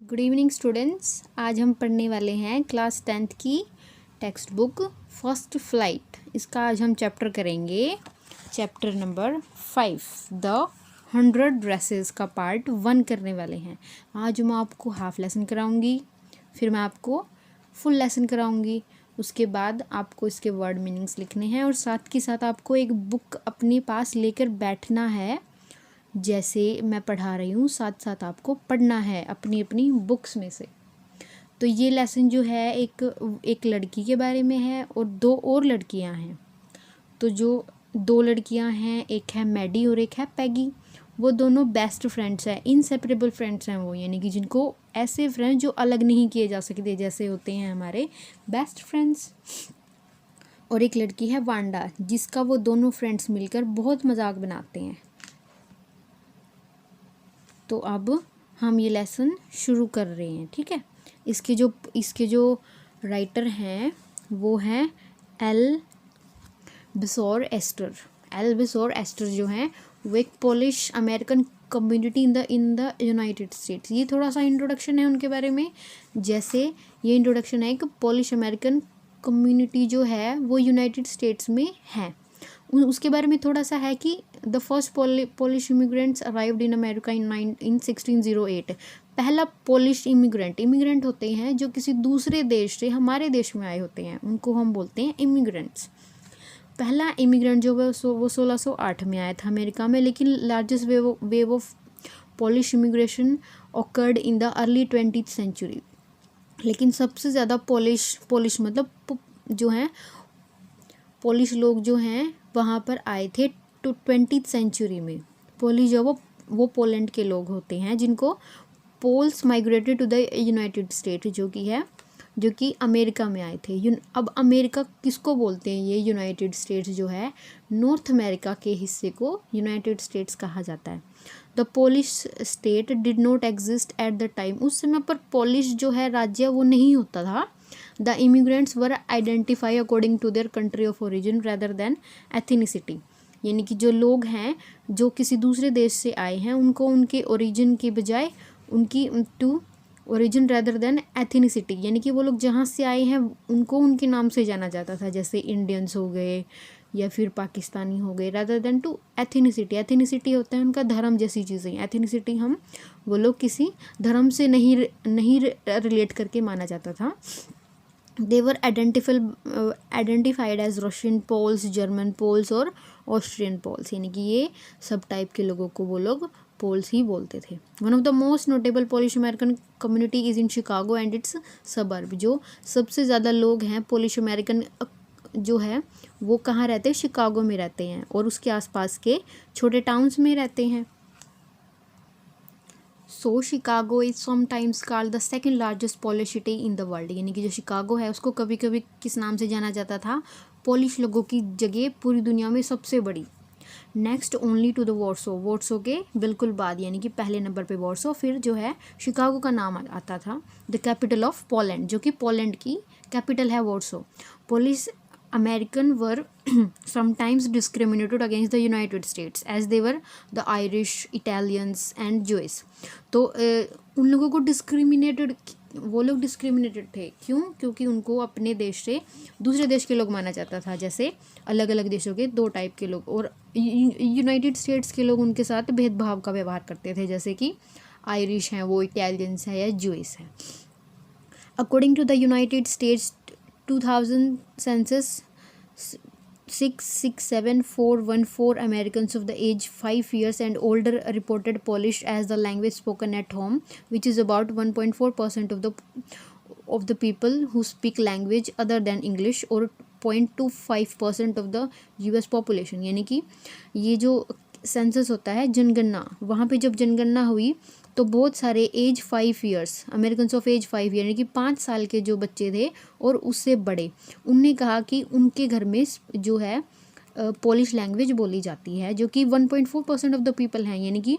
Good evening students. आज हम पढ़ने वाले हैं क्लास 10th की टेक्स्ट बुक फर्स्ट फ्लाइट। इसका आज हम चैप्टर करेंगे, चैप्टर नंबर 5 द 100 ड्रेसेस का पार्ट 1 करने वाले हैं। आज मैं आपको हाफ लेसन कराऊंगी, फिर मैं आपको फुल लेसन कराऊंगी। उसके बाद आपको इसके वर्ड मीनिंग्स लिखने हैं और साथ के साथ आपको एक बुक अपने पास लेकर बैठना है। जैसे मैं पढ़ा रही हूँ साथ साथ आपको पढ़ना है अपनी अपनी बुक्स में से। तो ये लेसन जो है एक लड़की के बारे में है और 2 और लड़कियाँ हैं। तो जो 2 लड़कियाँ हैं, एक है मैडी और एक है पैगी, वो दोनों बेस्ट फ्रेंड्स हैं, इनसेपरेबल फ्रेंड्स हैं वो, यानी कि जिनको ऐसे फ्रेंड्स जो अलग नहीं किए जा सकते, जैसे होते हैं हमारे बेस्ट फ्रेंड्स। और एक लड़की है वांडा, जिसका वो दोनों फ्रेंड्स मिलकर बहुत मजाक बनाते हैं। तो अब हम ये लेसन शुरू कर रहे हैं, ठीक है। इसके जो राइटर हैं वो हैं एल बिसोर एस्टर जो हैं वो एक Polish American community in the United states. ये थोड़ा सा इंट्रोडक्शन है उनके बारे में। जैसे ये इंट्रोडक्शन है कि पोलिश अमेरिकन कम्युनिटी जो है वो यूनाइटेड स्टेट्स में है। उसके बारे में थोड़ा सा है कि the first Polish immigrants arrived in America in 1608। पहला पोलिश इमिग्रेंट होते हैं जो किसी दूसरे देश से हमारे देश में आए होते हैं, उनको हम बोलते हैं इमिग्रेंट्स। पहला इमिग्रेंट जो है वो 1608 में आया था अमेरिका में, लेकिन largest wave of Polish immigration occurred in the early 20th century. लेकिन सबसे ज़्यादा पोलिश मतलब जो हैं पोलिश लोग जो हैं वहाँ पर आए थे 20th सेंचुरी में। पोलिश जो वो पोलैंड के लोग होते हैं, जिनको Poles migrated to the United State, जो कि अमेरिका में आए थे। अब अमेरिका किसको बोलते हैं? ये यूनाइटेड स्टेट्स जो है, नॉर्थ अमेरिका के हिस्से को यूनाइटेड स्टेट्स कहा जाता है। The Polish state did not exist at the time. उस समय पर पोलिश जो है राज्य वो नहीं होता था। The immigrants were identify according to their country of origin rather than ethnicity. यानी कि जो लोग हैं जो किसी दूसरे देश से आए हैं, उनको उनके ओरिजिन के बजाय उनकी to origin rather than ethnicity, यानी कि वो लोग जहाँ से आए हैं उनको उनके नाम से जाना जाता था, जैसे इंडियंस हो गए या फिर पाकिस्तानी हो गए, रेदर देन टू एथिनिसिटी होता है उनका धर्म जैसी चीज़ें। एथिनिसिटी वो लोग किसी धर्म से नहीं रिलेट करके माना जाता था। They were identified as Russian Poles, German Poles और ऑस्ट्रियन पोल्स, यानी कि ये सब टाइप के लोगों को वो लोग पोल्स ही बोलते थे। One of the most notable Polish American community is in Chicago and it's suburb. जो सबसे ज़्यादा लोग हैं पोलिश अमेरिकन जो है वो कहाँ रहते हैं? शिकागो में रहते हैं और उसके आसपास के छोटे टाउन्स में रहते हैं। So Chicago is sometimes called the second largest Polish city in the world, यानी कि जो शिकागो है उसको कभी कभी किस नाम से जाना जाता था? पोलिश लोगों की जगह पूरी दुनिया में सबसे बड़ी। Next only to the Warsaw के बिल्कुल बाद, यानी कि पहले नंबर पे वॉर्सो, फिर जो है शिकागो का नाम आता था। द कैपिटल ऑफ पोलैंड, जो कि पोलैंड की कैपिटल है Warsaw. Polish American were sometimes discriminated against the United States as they were the Irish, Italians and Jews। तो उन लोगों को वो लोग डिस्क्रिमिनेटेड थे। क्यों? क्योंकि उनको अपने देश से दूसरे देश के लोग माना जाता था, जैसे अलग अलग देशों के 2 टाइप के लोग, और यूनाइटेड स्टेट्स के लोग उनके साथ भेदभाव का व्यवहार करते थे, जैसे कि आयरिश हैं वो, इटालियंस हैं या ज्यूइस हैं। According to the United States 2000 census 667,414 Americans of the age 5 years and older reported Polish as the language spoken at home, which is about 1.4% of the people who speak language other than English, or 0.25% of the US population। यानी कि ये जो census होता है, जनगणना, वहाँ पे जब जनगणना हुई तो बहुत सारे as 5 years American of age 5 year, यानी कि 5 साल के जो बच्चे थे और उससे बड़े, उनने कहा कि उनके घर में जो है पोलिश लैंग्वेज बोली जाती है, जो कि 1.4% ऑफ द पीपल हैं, यानी कि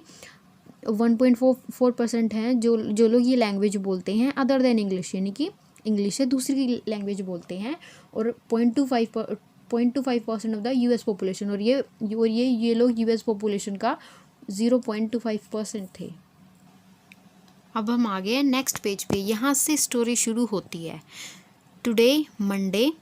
1.44% हैं जो लोग ये लैंग्वेज बोलते हैं अदर देन इंग्लिश, यानी कि इंग्लिश से दूसरी लैंग्वेज बोलते हैं, और 0.25% ऑफ द यूएस पॉपुलेशन, और ये लोग यूएस पॉपुलेशन का 0.25% थे। अब हम आ गए हैं नेक्स्ट पेज पे, यहाँ से स्टोरी शुरू होती है। Today Monday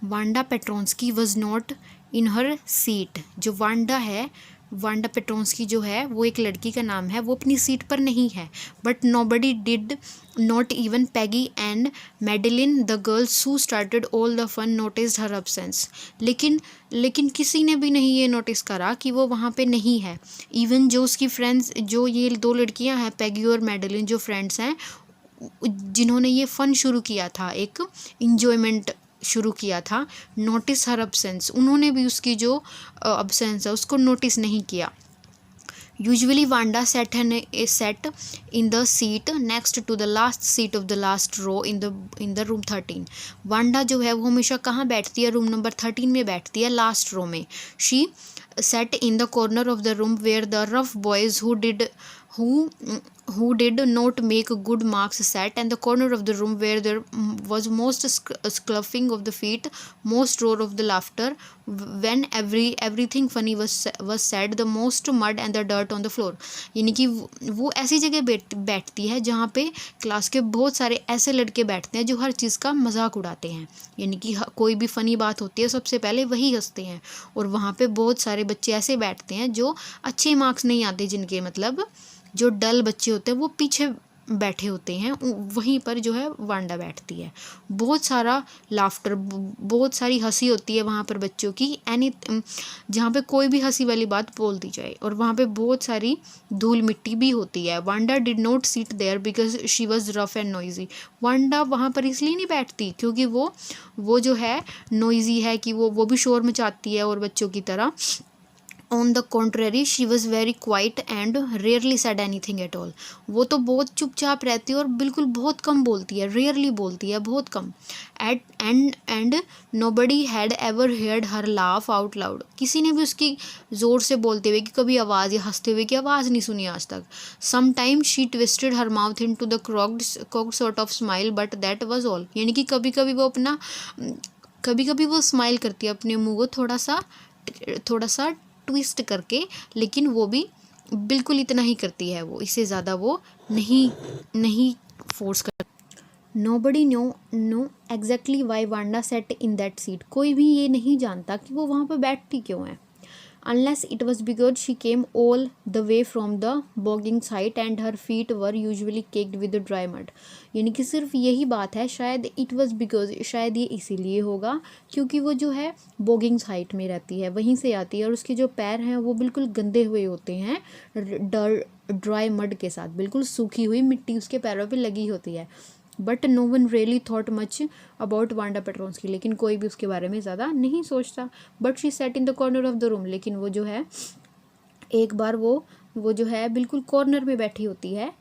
Wanda Petronski was not in her seat. जो वांडा है, वांडा पेट्रोंस्की जो है वो एक लड़की का नाम है, वो अपनी सीट पर नहीं है। But nobody did, not even Peggy and Madeline the girls who started all the fun noticed her absence. लेकिन किसी ने भी नहीं ये नोटिस करा कि वो वहाँ पे नहीं है। इवन जो उसकी फ्रेंड्स, जो ये दो लड़कियाँ हैं पैगी और मेडेलिन, जो फ्रेंड्स हैं जिन्होंने ये फ़न शुरू किया था, एक इन्जॉयमेंट शुरू किया था, नोटिस हर अब्सेंस, उन्होंने भी उसकी जो अब्सेंस है उसको नोटिस नहीं किया। Usually Wanda sat in the seat next to the last seat of the last row in the room 13। Wanda जो है वो हमेशा कहाँ बैठती है, रूम नंबर 13 में बैठती है, लास्ट रो में। She sat in the corner of the room where the rough boys who did not make good marks sat, and the corner of the room where there was most scuffling of the feet, most roar of the laughter when everything funny was said, the most mud and the dirt on the floor। यानी कि वो ऐसी जगह बैठती है जहाँ पे class के बहुत सारे ऐसे लड़के बैठते हैं जो हर चीज़ का मजाक उड़ाते हैं। यानी कि कोई भी फ़नी बात होती है सबसे पहले वही हंसते हैं, और वहाँ पे बहुत सारे बच्चे ऐसे बैठते हैं जो अच्छे मार्क्स नहीं आते, जिनके मतलब जो डल बच्चे होते हैं वो पीछे बैठे होते हैं, वहीं पर जो है वांडा बैठती है। बहुत सारा लाफ्टर, बहुत सारी हंसी होती है वहाँ पर बच्चों की, जहाँ पे कोई भी हंसी वाली बात बोल दी जाए, और वहाँ पे बहुत सारी धूल मिट्टी भी होती है। Wanda did not sit there because she was rough and noisy. Wanda वहाँ पर इसलिए नहीं बैठती क्योंकि वो जो है नॉइजी है, कि वो भी शोर मचाती है और बच्चों की तरह। On the contrary, she was very quiet and rarely said anything at all। वो तो बहुत चुपचाप रहती है और बिल्कुल बहुत कम बोलती है, रेयरली बोलती है, बहुत कम। And nobody had ever heard her laugh out loud। किसी ने भी उसकी ज़ोर से बोलते हुए कि कभी आवाज़ या हंसते हुए की आवाज़ नहीं सुनी आज तक। Sometimes she twisted her mouth into the crooked sort of smile, but that was all। यानी कि कभी कभी वो स्माइल करती है अपने मुंह को थोड़ा सा ट्विस्ट करके, लेकिन वो भी बिल्कुल इतना ही करती है, वो इससे ज़्यादा वो नहीं फोर्स कर। Nobody know exactly Y Wanda sat in that seat. कोई भी ये नहीं जानता कि वो वहाँ पर बैठती क्यों है। Unless it was because she came all the way from the bogging site and her feet were usually caked with dry mud। यानी कि सिर्फ यही बात है, शायद it was because, शायद ये इसीलिए होगा क्योंकि वो जो है bogging site में रहती है, वहीं से आती है, और उसके जो पैर हैं वो बिल्कुल गंदे हुए होते हैं, ड्राई मड के साथ, बिल्कुल सूखी हुई मिट्टी उसके पैरों पे लगी होती है। But no one really thought much about Wanda Petronski. लेकिन कोई भी उसके बारे में ज़्यादा नहीं सोचता। But she sat in the corner of the room. लेकिन वो जो है एक बार वो जो है बिल्कुल कॉर्नर में बैठी होती है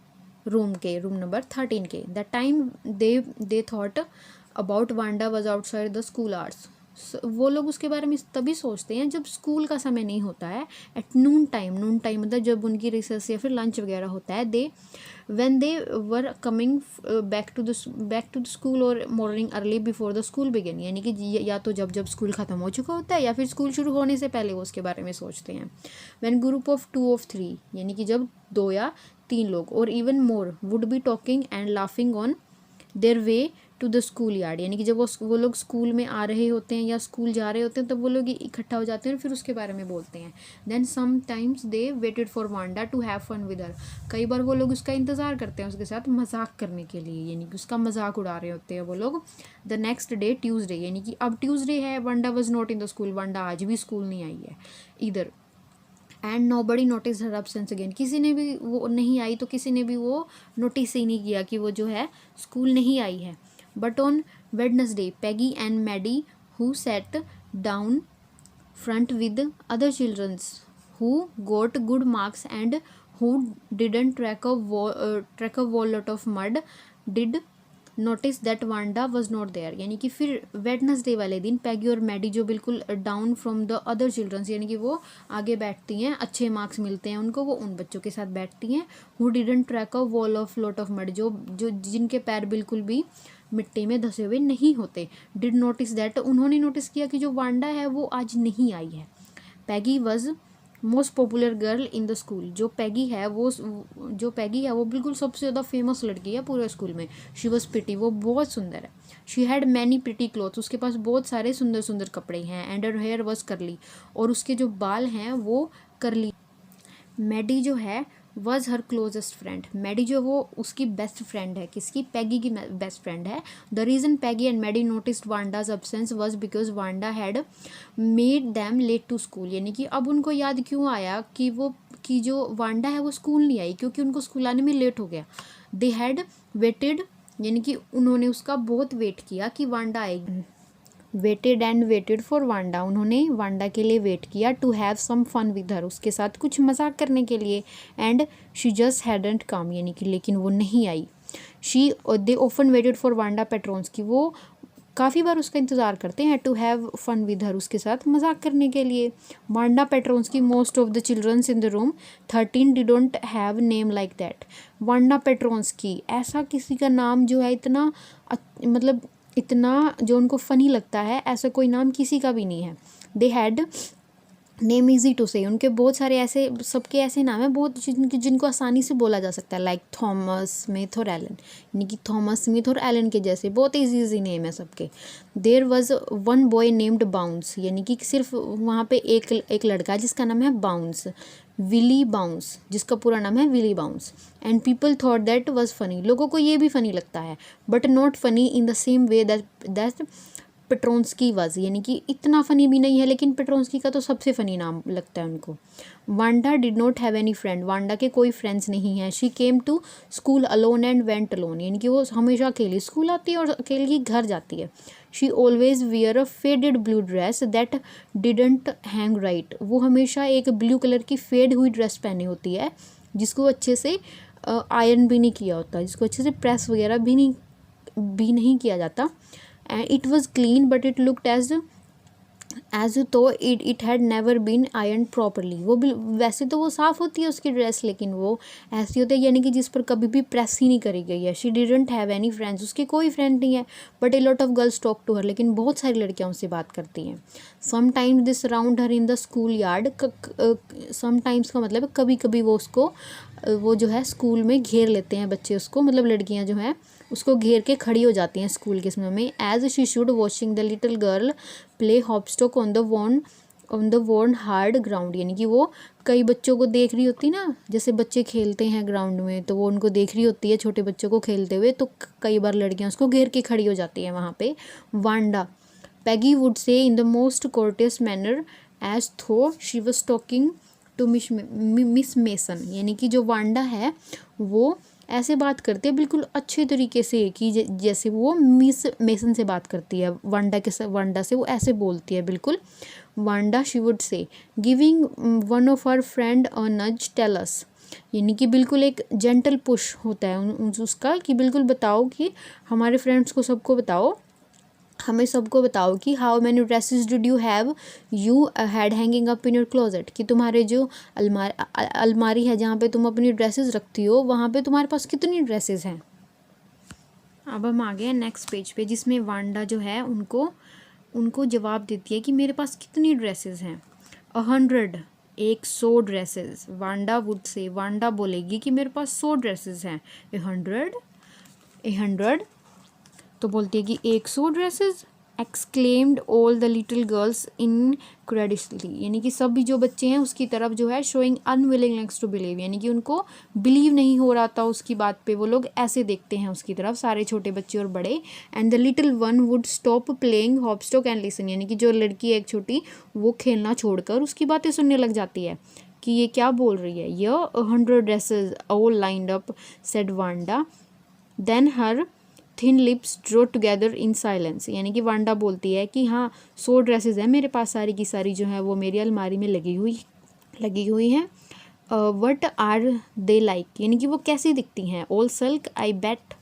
रूम नंबर 13 के। The time they thought about Wanda was outside the school hours. वो लोग उसके बारे में तभी सोचते हैं जब स्कूल का समय नहीं होता है, एट नून टाइम मतलब जब उनकी रिसेस या फिर लंच वगैरह होता है। when they were coming back to the school or morning early before the school begin। यानी कि या तो जब स्कूल ख़त्म हो चुका होता है या फिर स्कूल शुरू होने से पहले वो उसके बारे में सोचते हैं। when group of 2 or 3, यानी कि जब 2 या 3 लोग, और even more would be talking and laughing on their way to the school yard. यानी कि जब वो लोग स्कूल में आ रहे होते हैं या स्कूल जा रहे होते हैं, तब वो लोग इकट्ठा हो जाते हैं और फिर उसके बारे में बोलते हैं। Then sometimes they waited for Wanda to have fun with her. कई बार वो लोग उसका इंतज़ार करते हैं उसके साथ मजाक करने के लिए, यानी कि उसका मजाक उड़ा रहे होते हैं वो लोग। द नेक्स्ट डे ट्यूसडे, यानी कि अब ट्यूसडे है, Wanda was not in the school. Wanda आज भी स्कूल नहीं आई है इधर। And nobody notice her absence again. किसी ने भी वो नहीं आई तो किसी ने भी वो नोटिस ही नहीं किया कि वो जो है स्कूल नहीं आई है। But on Wednesday, Peggy and Maddie, who sat down front with other children who got good marks and who didn't track a whole lot of mud, did notice that Wanda was not there। यानी कि फिर Wednesday वाले दिन पैगी और Maddie जो बिल्कुल down from the other childrens, यानी कि वो आगे बैठती हैं, अच्छे मार्क्स मिलते हैं उनको, वो उन बच्चों के साथ बैठती हैं। Who didn't track a wall of lot of mud, जो जिनके पैर बिल्कुल भी मिट्टी में धसे हुए नहीं होते। डिड नोटिस दैट, उन्होंने नोटिस किया कि जो वांडा है वो आज नहीं आई है। Peggy was most popular girl in the school. जो पैगी है वो बिल्कुल सबसे ज़्यादा फेमस लड़की है पूरे स्कूल में। शी वॉज प्रिटी, वो बहुत सुंदर है। She had many pretty clothes, उसके पास बहुत सारे सुंदर सुंदर कपड़े हैं। एंड हर हेयर वॉज करली, और उसके जो बाल हैं वो करली। मैडी जो है was her closest friend, Maddie जो वो उसकी बेस्ट फ्रेंड है। किसकी? पैगी की बेस्ट फ्रेंड है। The reason Peggy and Maddie noticed Wanda's absence was because Wanda had made them late to school. यानी कि अब उनको याद क्यों आया कि जो वांडा है वो स्कूल नहीं आई, क्योंकि उनको स्कूल आने में लेट हो गया। दे हैड वेटेड, यानी कि उन्होंने उसका बहुत वेट किया कि वांडा आएगी। Waited and waited for Wanda, उन्होंने वांडा के लिए वेट किया। To have some fun with her, उसके साथ कुछ मजाक करने के लिए। And she just hadn't come, यानी कि लेकिन वो नहीं आई। They often waited for Wanda Petronski, वो काफ़ी बार उसका इंतज़ार करते हैं। To have fun with her, उसके साथ मजाक करने के लिए। Wanda Petronski most of the children's in the room 13 didn't have name like that. Wanda Petronski, ऐसा किसी का नाम जो है इतना मतलब इतना जो उनको फ़नी लगता है, ऐसा कोई नाम किसी का भी नहीं है। They had name easy to say, उनके बहुत सारे ऐसे, सबके ऐसे नाम हैं बहुत जिनको आसानी से बोला जा सकता है। लाइक थॉमस, स्मिथ और एलन, यानी कि थॉमस, स्मिथ और एलन के जैसे बहुत इजी नेम है सबके। There was one boy named Bounce, यानी कि सिर्फ वहाँ पे एक लड़का जिसका नाम है बाउंस, विली बाउंस, जिसका पूरा नाम है Willy Bounce. And people thought that was funny, लोगों को ये भी फ़नी लगता है, but not funny in the same way that Petronski was, यानी कि इतना फ़नी भी नहीं है, लेकिन पेट्रोन्स्की का तो सबसे फ़नी नाम लगता है उनको। Wanda did not have any friend, Wanda के कोई फ्रेंड्स नहीं हैं। She came to school alone and went alone, यानी कि वो हमेशा अकेली स्कूल आती है और अकेले ही घर जाती है। She always wear a faded blue dress that didn't hang right, वो हमेशा एक ब्लू कलर की फेड हुई ड्रेस पहनी होती है जिसको अच्छे से आयरन भी नहीं किया होता, जिसको अच्छे से प्रेस वगैरह भी नहीं किया जाता। And it was clean but it looked as though it had never been ironed properly। वो वैसे तो वो साफ़ होती है उसकी ड्रेस, लेकिन वो ऐसी होती है यानी कि जिस पर कभी भी प्रेस ही नहीं करी गई है। She didn't have any friends, उसके कोई फ्रेंड नहीं है। But a lot of girls talk to her, लेकिन बहुत सारी लड़कियां उससे बात करती हैं। Sometimes this around her in the school yard, sometimes का मतलब कभी कभी वो जो है स्कूल में घेर लेते हैं बच्चे उसको, मतलब लड़कियां जो हैं उसको घेर के खड़ी हो जाती हैं स्कूल के समय में। As she should watching the little girl play hopscotch on the worn hard ground, यानी कि वो कई बच्चों को देख रही होती ना, जैसे बच्चे खेलते हैं ग्राउंड में तो वो उनको देख रही होती है छोटे बच्चों को खेलते हुए, तो कई बार लड़कियां उसको घेर के खड़ी हो जाती हैं वहाँ पे। Wanda, Peggy would say in the most courteous manner as though she was talking to Miss Mason, यानी कि जो वांडा है वो ऐसे बात करती है बिल्कुल अच्छे तरीके से कि जैसे वो मिस मेसन से बात करती है। वांडा से वो ऐसे बोलती है बिल्कुल। Wanda she would say giving one of her friend a nudge tell अस, यानी कि बिल्कुल एक जेंटल पुश होता है उसका कि बिल्कुल बताओ कि हमारे फ्रेंड्स को सबको बताओ, हमें सबको बताओ कि how many dresses did you have you had hanging up in your closet, कि तुम्हारे जो अलमारी है जहाँ पे तुम अपनी ड्रेसेस रखती हो वहाँ पे तुम्हारे पास कितनी ड्रेसेस हैं। अब हम आ गए नेक्स्ट पेज पे, जिसमें वांडा जो है उनको जवाब देती है कि मेरे पास कितनी ड्रेसेस हैं। 100, 100 dresses. Wanda would say, Wanda बोलेगी कि मेरे पास 100 ड्रेसेस हैं। 100 तो बोलती है कि 100 dresses. Exclaimed all the little girls incredibly, यानी कि सभी जो बच्चे हैं उसकी तरफ जो है शोइंग अनविलिंगनेस टू बिलीव, यानी कि उनको बिलीव नहीं हो रहा था उसकी बात पे, वो लोग ऐसे देखते हैं उसकी तरफ, सारे छोटे बच्चे और बड़े। And the little one would stop playing hopscotch and listen, यानी कि जो लड़की है एक छोटी वो खेलना छोड़कर उसकी बातें सुनने लग जाती है कि ये क्या बोल रही है। ये 100 dresses all lined up said Wanda, then her thin lips draw together in silence, यानी कि वांडा बोलती है कि हाँ 100 ड्रेसेस हैं मेरे पास, सारी की सारी जो है वो मेरी अलमारी में लगी हुई हैं। व्हाट आर दे लाइक, यानी कि वो कैसी दिखती हैं। ऑल सिल्क आई बेट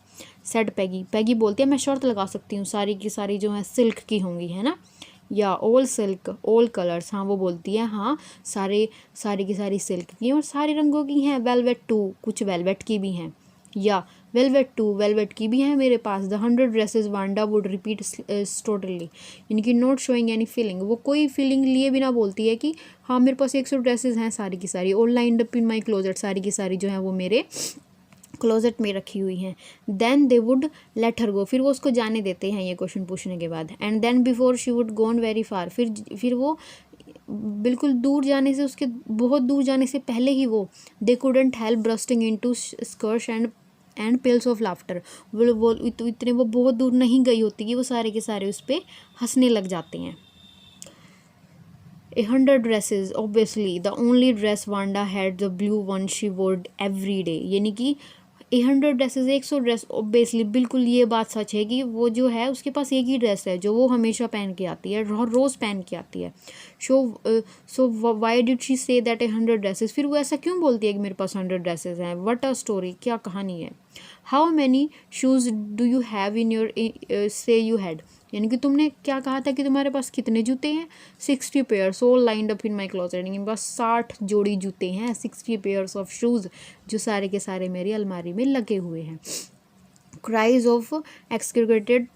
सेड पैगी, पैगी बोलती है मैं शर्त लगा सकती हूँ सारी की सारी जो है सिल्क की होंगी, है ना। या ऑल सिल्क ऑल कलर्स, हाँ वो बोलती है हाँ सारी की सारी सिल्क की और सारे रंगों की हैं। वेलवेट टू, कुछ वेलवेट की भी हैं। या वेलवेट टू, वेलवेट की भी है मेरे पास। The 100 dresses Wanda would repeat totally, यानी कि नॉट शोइंग एनी फीलिंग, वो कोई फीलिंग लिए बिना बोलती है कि हाँ मेरे पास 100 ड्रेसेस हैं सारी की सारी, all lined up in my closet, सारी की सारी जो है वो मेरे क्लोजेट में रखी हुई हैं। Then they would let her go, फिर वो उसको जाने देते हैं ये क्वेश्चन पूछने के बाद। And then before she would gone very far, फिर वो बिल्कुल दूर जाने से, उसके बहुत दूर जाने से पहले ही वो they couldn't help bursting into skirts and peals of laughter, वो इतने वो बहुत दूर नहीं गई होती कि वो सारे के सारे उस पर हंसने लग जाते हैं। 100 dresses, obviously the only dress Wanda had the blue one she wore every day, यानी कि 100 ड्रेसेस, 100 ड्रेस, ऑब्वियसली बिल्कुल ये बात सच है कि वो जो है उसके पास एक ही ड्रेस है जो वो हमेशा पहन के आती है, रोज़ पहन के आती है। So why did she say that 100 dresses, फिर वो ऐसा क्यों बोलती है कि मेरे पास 100 ड्रेसेस हैं, व्हाट अ स्टोरी, क्या कहानी है। How many shoes do you have in your say you had, यानी कि तुमने क्या कहा था कि तुम्हारे पास कितने जूते हैं, 60 pairs all lined up in my closet, यानी कि बस 60 जोड़ी जूते हैं, 60 पेयर्स ऑफ शूज़ जो सारे के सारे मेरी अलमारी में लगे हुए हैं। Cries of exaggerated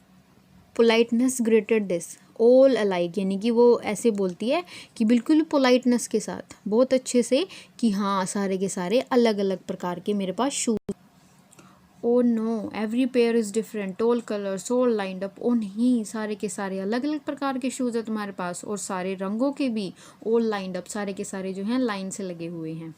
politeness greeted this all alike, यानी कि वो ऐसे बोलती है कि बिल्कुल पोलाइटनेस के साथ, बहुत अच्छे से, कि हाँ सारे के सारे अलग अलग प्रकार के मेरे पास shoes. Oh no every pair is different, all colours all lined up, ओ नहीं सारे के सारे अलग अलग प्रकार के शूज़ है तुम्हारे पास, और सारे रंगों के भी, ऑल लाइंड अप सारे के सारे जो हैं लाइन से लगे हुए हैं।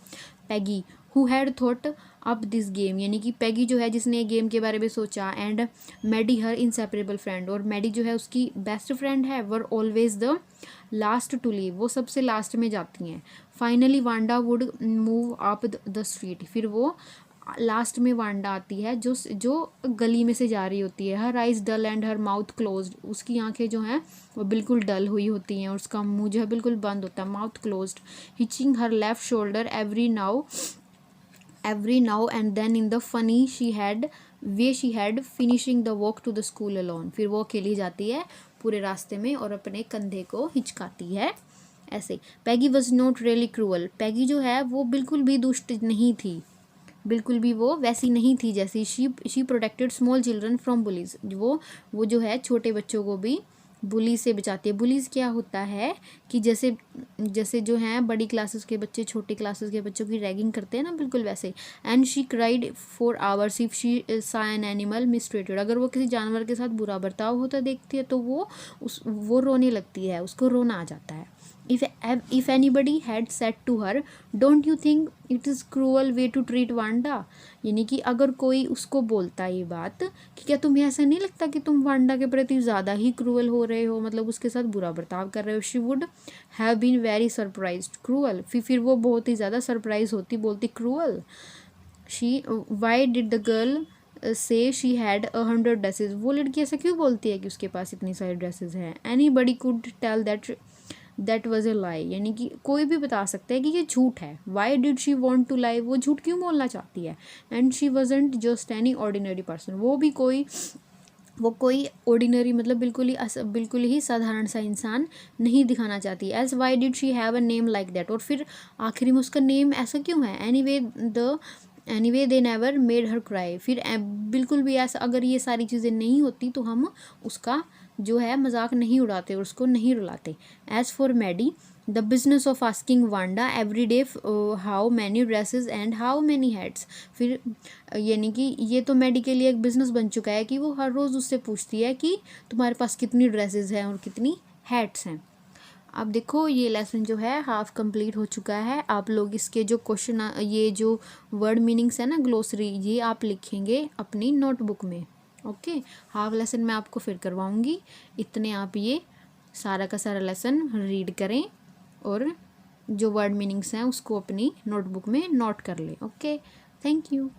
Peggy who had thought up this game, यानी कि पैगी जो है जिसने गेम के बारे में सोचा, and Maddy her inseparable friend, और मैडी जो है उसकी बेस्ट फ्रेंड है, were always the last to leave, वो सबसे लास्ट में जाती हैं। Finally Wanda would move up the street, फिर वो लास्ट में वांडा आती है जो गली में से जा रही होती है। Her eyes dull and her mouth closed, उसकी आंखें जो हैं वो बिल्कुल डल हुई होती हैं और उसका मुंह जो है बिल्कुल बंद होता है, mouth closed. Hitching her left shoulder every now and then in the funny she had finishing the walk to the school alone, फिर वो अकेली जाती है पूरे रास्ते में और अपने कंधे को हिचकाती है ऐसे। पैगी वॉज नॉट रियली क्रूअल, पैगी जो है वो बिल्कुल भी दुष्ट नहीं थी, बिल्कुल भी वो वैसी नहीं थी जैसी she protected small children from bullies, वो जो है छोटे बच्चों को भी बुली से बचाती है। बुलीज क्या होता है कि जैसे जो हैं बड़ी क्लासेस के बच्चे छोटी क्लासेस के बच्चों की रैगिंग करते हैं ना, बिल्कुल वैसे। And she cried for hours if she सा एन एनिमल मिसट्रीटेड, अगर वो किसी जानवर के साथ बुरा बर्ताव होता देखती है तो वो रोने लगती है, उसको रोना आ जाता है। If anybody had said to her, don't you think it is cruel way to treat Wanda, यानी कि अगर कोई उसको बोलता ये बात कि क्या तुम्हें ऐसा नहीं लगता कि तुम वांडा के प्रति ज़्यादा ही क्रूअल हो रहे हो, मतलब उसके साथ बुरा बर्ताव कर रहे हो, she would have been very surprised, cruel, फिर वो बहुत ही ज़्यादा सरप्राइज होती, बोलती cruel। why did the girl say she had 100 dresses, वो लड़की ऐसा क्यों बोलती है कि उसके पास इतनी सारी ड्रेसेस हैं। anybody could tell that was a lie, यानी कि कोई भी बता सकता है कि ये झूठ है। why did she want to lie, वो झूठ क्यों बोलना चाहती है। and she wasn't just any ordinary person, वो कोई ऑर्डिनरी मतलब बिल्कुल ही साधारण सा इंसान नहीं दिखाना चाहती। As why did she have a name like that, और फिर आखिरी में उसका नेम ऐसा क्यों है। Anyway they never made her cry, फिर बिल्कुल भी ऐसा, अगर ये सारी चीज़ें नहीं होती तो हम उसका जो है मजाक नहीं उड़ाते और उसको नहीं रुलाते। As for Maddie the business of asking Wanda every day how many dresses and how many hats, फिर यानी कि ये तो मैडी के लिए एक बिजनेस बन चुका है कि वो हर रोज़ उससे पूछती है कि तुम्हारे पास कितनी ड्रेसेस हैं और कितनी हैट्स हैं। अब देखो ये लेसन जो है हाफ कंप्लीट हो चुका है। आप लोग इसके जो क्वेश्चन, ये जो वर्ड मीनिंग्स है ना, ग्लोसरी, ये आप लिखेंगे अपनी नोटबुक में। ओके, हाफ लेसन मैं आपको फिर करवाऊँगी, इतने आप ये सारा का सारा लेसन रीड करें और जो वर्ड मीनिंग्स हैं उसको अपनी नोटबुक में नोट कर लें। Okay, thank you.